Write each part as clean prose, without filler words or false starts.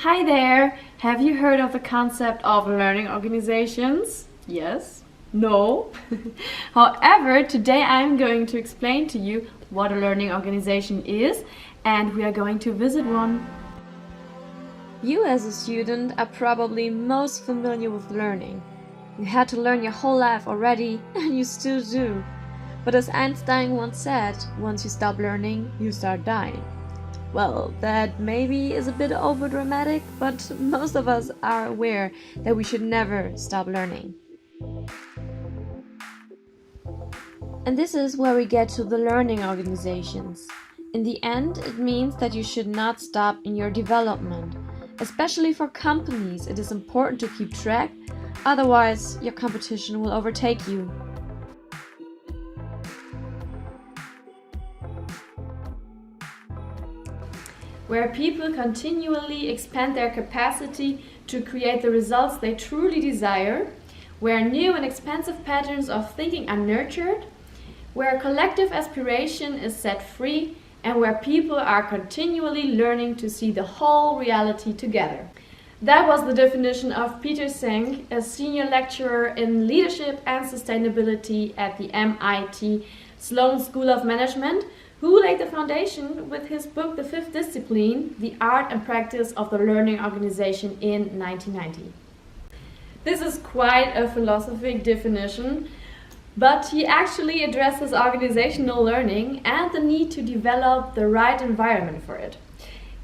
Hi there! Have you heard of the concept of learning organizations? Yes? No? However, today I'm going to explain to you what a learning organization is, and we are going to visit one. You as a student are probably most familiar with learning. You had to learn your whole life already, and you still do. But as Einstein once said, once you stop learning, you start dying. Well, that maybe is a bit overdramatic, but most of us are aware that we should never stop learning. And this is where we get to the learning organizations. In the end, it means that you should not stop in your development. Especially for companies, it is important to keep track, otherwise your competition will overtake you. Where people continually expand their capacity to create the results they truly desire, where new and expansive patterns of thinking are nurtured, where collective aspiration is set free, and where people are continually learning to see the whole reality together. That was the definition of Peter Senge, a senior lecturer in leadership and sustainability at the MIT Sloan School of Management, who laid the foundation with his book The Fifth Discipline, The Art and Practice of the Learning Organization in 1990. This is quite a philosophic definition, but he actually addresses organizational learning and the need to develop the right environment for it.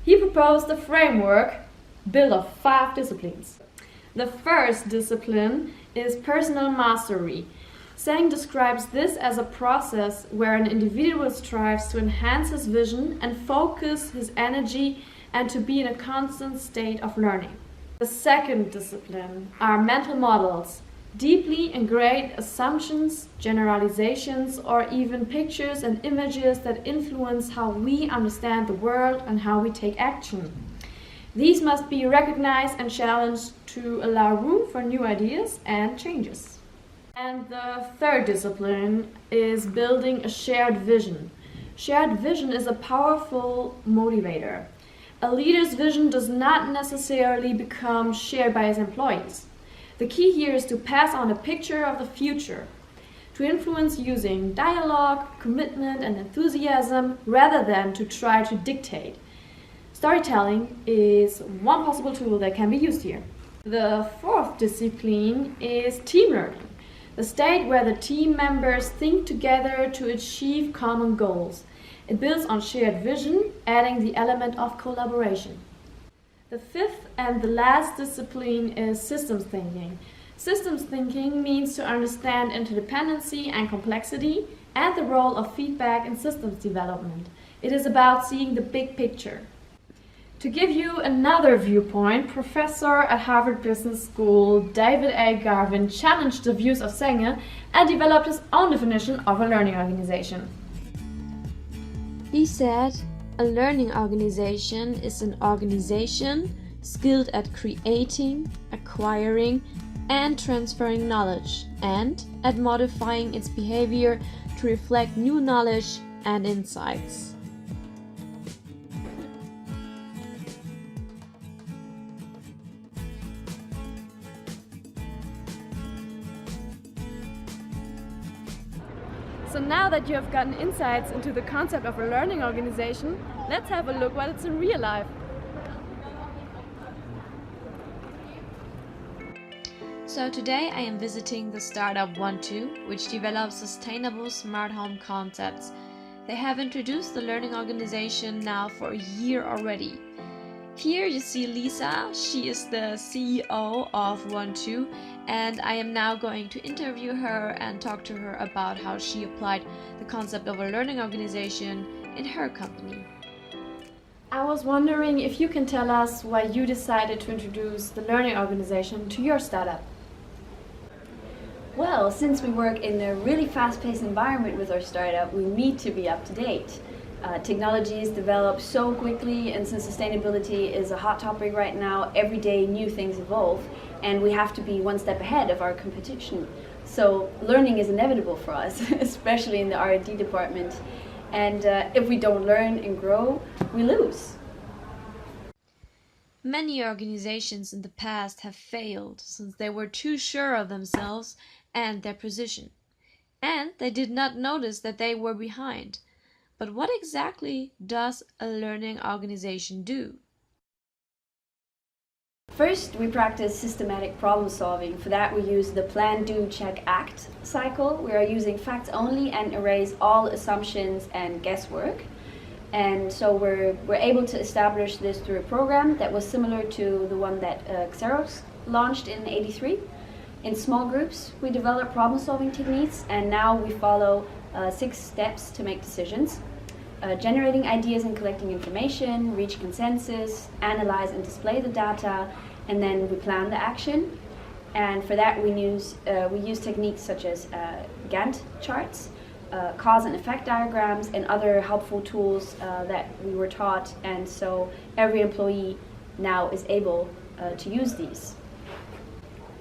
He proposed a framework built of 5 disciplines. The first discipline is personal mastery. Senge describes this as a process where an individual strives to enhance his vision and focus his energy and to be in a constant state of learning. The second discipline are mental models, deeply ingrained assumptions, generalizations, or even pictures and images that influence how we understand the world and how we take action. These must be recognized and challenged to allow room for new ideas and changes. And the third discipline is building a shared vision. Shared vision is a powerful motivator. A leader's vision does not necessarily become shared by his employees. The key here is to pass on a picture of the future, to influence using dialogue, commitment, and enthusiasm rather than to try to dictate. Storytelling is one possible tool that can be used here. The fourth discipline is team learning. A state where the team members think together to achieve common goals. It builds on shared vision, adding the element of collaboration. The fifth and the last discipline is systems thinking. Systems thinking means to understand interdependency and complexity and the role of feedback in systems development. It is about seeing the big picture. To give you another viewpoint, Professor at Harvard Business School David A. Garvin challenged the views of Senge and developed his own definition of a learning organization. He said, a learning organization is an organization skilled at creating, acquiring, and transferring knowledge, and at modifying its behavior to reflect new knowledge and insights. So now that you have gotten insights into the concept of a learning organization, let's have a look what it's in real life. So today I am visiting the startup OneTwo, which develops sustainable smart home concepts. They have introduced the learning organization now for a year already. Here you see Lisa, she is the CEO of OneTwo, and I am now going to interview her and talk to her about how she applied the concept of a learning organization in her company. I was wondering if you can tell us why you decided to introduce the learning organization to your startup. Well, since we work in a really fast-paced environment with our startup, we need to be up to date. Technologies develop so quickly, and since sustainability is a hot topic right now, every day new things evolve, and we have to be one step ahead of our competition. So learning is inevitable for us, especially in the R&D department. And if we don't learn and grow, we lose. Many organizations in the past have failed since they were too sure of themselves and their position, and they did not notice that they were behind. But what exactly does a learning organization do? First, we practice systematic problem solving. For that, we use the plan, do, check, act cycle. We are using facts only and erase all assumptions and guesswork. And so we're able to establish this through a program that was similar to the one that Xerox launched in '83. In small groups, we develop problem-solving techniques, and now we follow 6 steps to make decisions. Generating ideas and collecting information, reach consensus, analyze and display the data, and then we plan the action. And for that we use techniques such as Gantt charts, cause and effect diagrams, and other helpful tools that we were taught, and so every employee now is able to use these.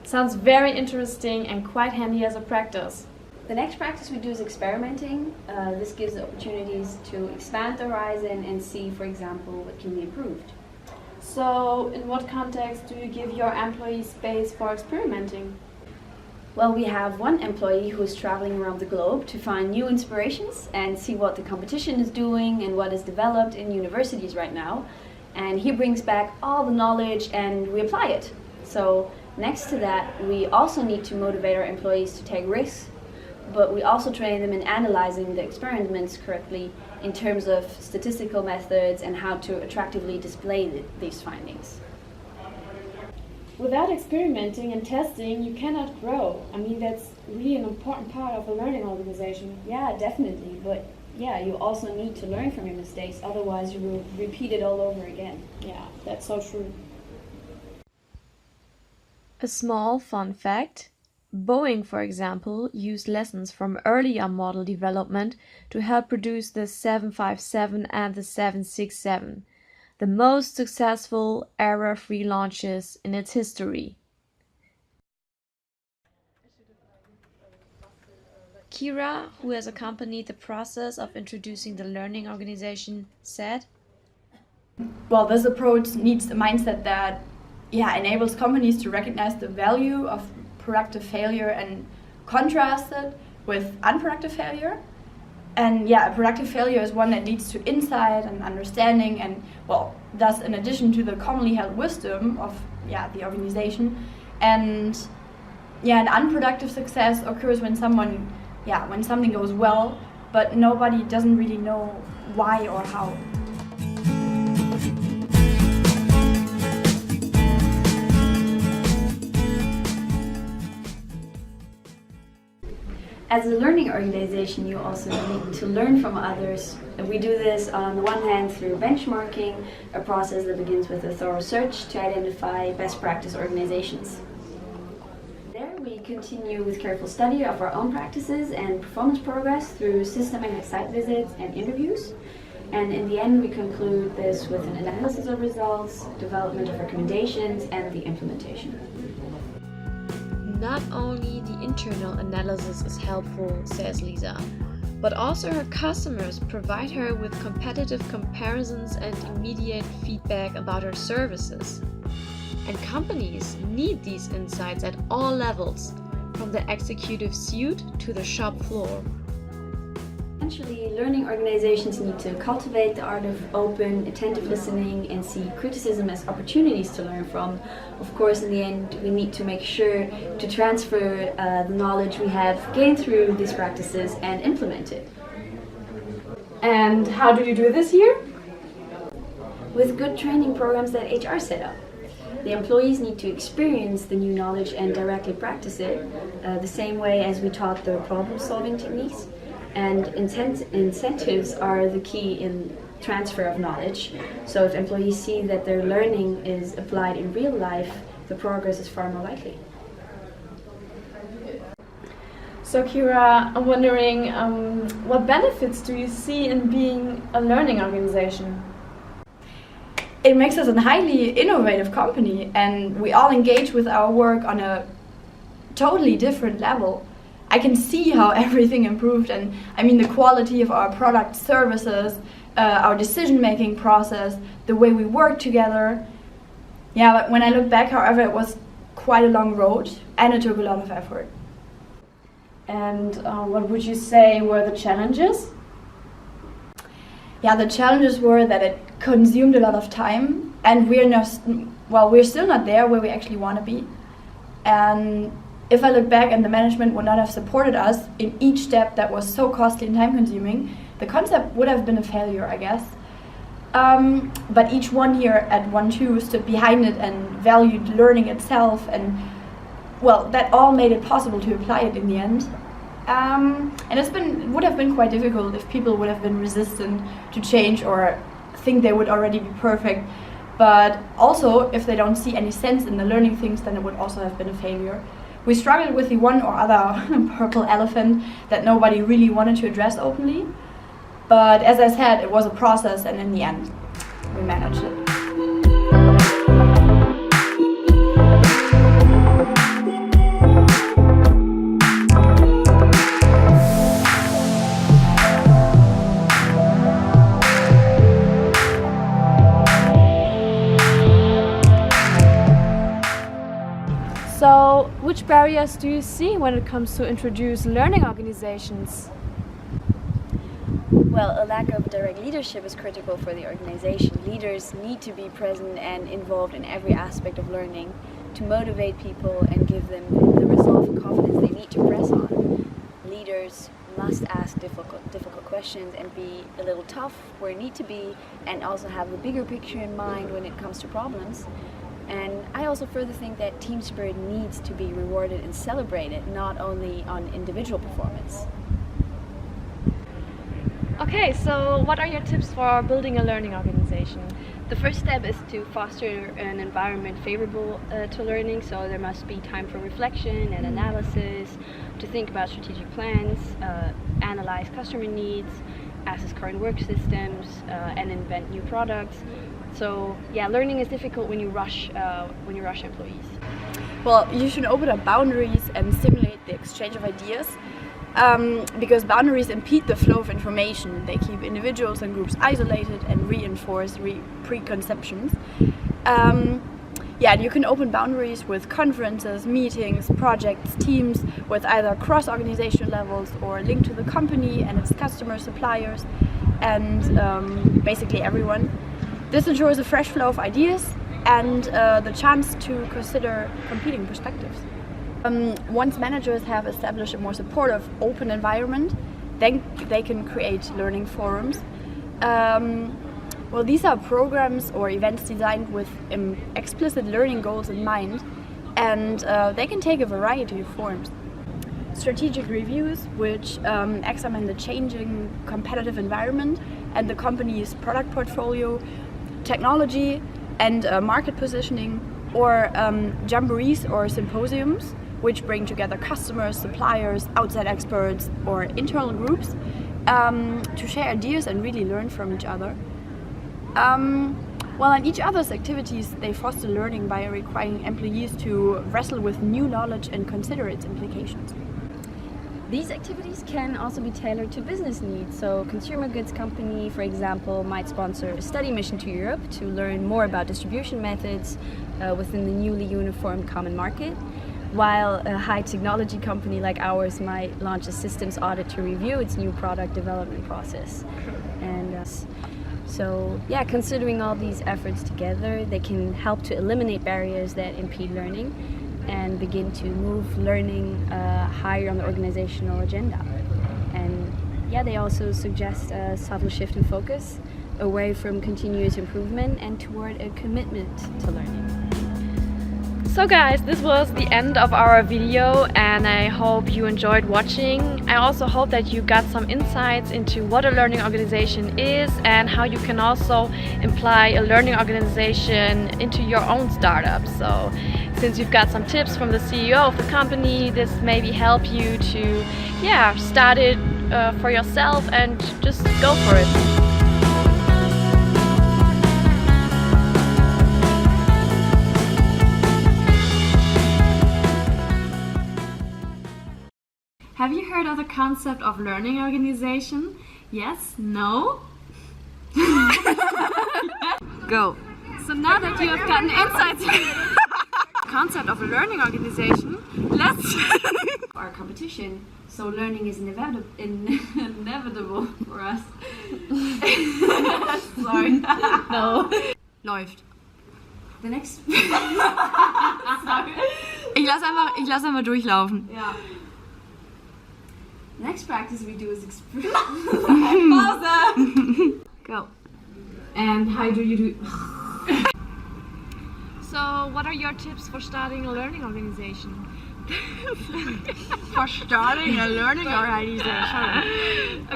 Sounds very interesting and quite handy as a practice. The next practice we do is experimenting. This gives opportunities to expand the horizon and see, for example, what can be improved. So, in what context do you give your employees space for experimenting? Well, we have one employee who is traveling around the globe to find new inspirations and see what the competition is doing and what is developed in universities right now. And he brings back all the knowledge and we apply it. So, next to that, we also need to motivate our employees to take risks, but we also train them in analyzing the experiments correctly in terms of statistical methods and how to attractively display these findings. Without experimenting and testing, you cannot grow. I mean, that's really an important part of a learning organization. Yeah, definitely, but yeah, you also need to learn from your mistakes, otherwise you will repeat it all over again. Yeah, that's so true. A small fun fact: Boeing, for example, used lessons from earlier model development to help produce the 757 and the 767, the most successful error-free launches in its history. Kira, who has accompanied the process of introducing the learning organization, said, Well, this approach needs a mindset that enables companies to recognize the value of productive failure and contrast it with unproductive failure. And a productive failure is one that leads to insight and understanding, and thus in addition to the commonly held wisdom of the organization. And an unproductive success occurs when when something goes well, but nobody doesn't really know why or how. As a learning organization, you also need to learn from others. We do this on the one hand through benchmarking, a process that begins with a thorough search to identify best practice organizations. There we continue with careful study of our own practices and performance progress through systematic site visits and interviews. And in the end, we conclude this with an analysis of results, development of recommendations, and the implementation. Not only the internal analysis is helpful, says Lisa, but also her customers provide her with competitive comparisons and immediate feedback about her services. And companies need these insights at all levels, from the executive suite to the shop floor. Essentially, learning organizations need to cultivate the art of open, attentive listening and see criticism as opportunities to learn from. Of course, in the end, we need to make sure to transfer the knowledge we have gained through these practices and implement it. And how do you do this here? With good training programs that HR set up. The employees need to experience the new knowledge and directly practice it, the same way as we taught the problem-solving techniques. And incentives are the key in transfer of knowledge. So if employees see that their learning is applied in real life, the progress is far more likely. So Kira, I'm wondering, what benefits do you see in being a learning organization? It makes us a highly innovative company, and we all engage with our work on a totally different level. I can see how everything improved, and I mean the quality of our product services, our decision-making process, the way we work together. Yeah, but when I look back, however, it was quite a long road and it took a lot of effort. And what would you say were the challenges? Yeah, the challenges were that it consumed a lot of time, and we're still not there where we actually want to be. And if I look back and the management would not have supported us in each step that was so costly and time consuming, the concept would have been a failure, I guess. But each one here at 1-2 stood behind it and valued learning itself, and well, that all made it possible to apply it in the end. And it would have been quite difficult if people would have been resistant to change or think they would already be perfect. But also, if they don't see any sense in the learning things, then it would also have been a failure. We struggled with the one or other purple elephant that nobody really wanted to address openly. But as I said, it was a process, and in the end, we managed it. So, which barriers do you see when it comes to introduce learning organizations? Well, a lack of direct leadership is critical for the organization. Leaders need to be present and involved in every aspect of learning to motivate people and give them the resolve and confidence they need to press on. Leaders must ask difficult questions and be a little tough where need to be, and also have the bigger picture in mind when it comes to problems. And I also further think that team spirit needs to be rewarded and celebrated, not only on individual performance. Okay, so what are your tips for building a learning organization? The first step is to foster an environment favorable to learning, so there must be time for reflection and analysis, to think about strategic plans, analyze customer needs, access current work systems, and invent new products. So yeah, learning is difficult when you rush employees. Well, you should open up boundaries and stimulate the exchange of ideas. Because boundaries impede the flow of information. They keep individuals and groups isolated and reinforce preconceptions. You can open boundaries with conferences, meetings, projects, teams with either cross-organizational levels or linked to the company and its customers, suppliers, and basically everyone. This ensures a fresh flow of ideas and the chance to consider competing perspectives. Once managers have established a more supportive, open environment, then they can create learning forums. These are programs or events designed with explicit learning goals in mind, and they can take a variety of forms. Strategic reviews, which examine the changing competitive environment and the company's product portfolio, technology, and market positioning, or jamborees or symposiums, which bring together customers, suppliers, outside experts, or internal groups to share ideas and really learn from each other. In each other's activities, they foster learning by requiring employees to wrestle with new knowledge and consider its implications. These activities can also be tailored to business needs. So consumer goods company, for example, might sponsor a study mission to Europe to learn more about distribution methods within the newly uniformed common market, while a high technology company like ours might launch a systems audit to review its new product development process. And considering all these efforts together, they can help to eliminate barriers that impede learning and begin to move learning higher on the organizational agenda. And they also suggest a subtle shift in focus away from continuous improvement and toward a commitment to learning. So guys, this was the end of our video, and I hope you enjoyed watching. I also hope that you got some insights into what a learning organization is and how you can also imply a learning organization into your own startup. So since you've got some tips from the CEO of the company, this maybe help you to start it for yourself and just go for it. Have you heard of the concept of learning organization? Yes? No? Go. So now that you have gotten insights concept of a learning organization, let's Our competition, so learning is inevitable for us. Sorry. no. Läuft. The next. Ich lass einfach durchlaufen. Yeah. The next practice we do is Go. And how do you do? So, what are your tips for starting a learning organization? For starting a learning organization.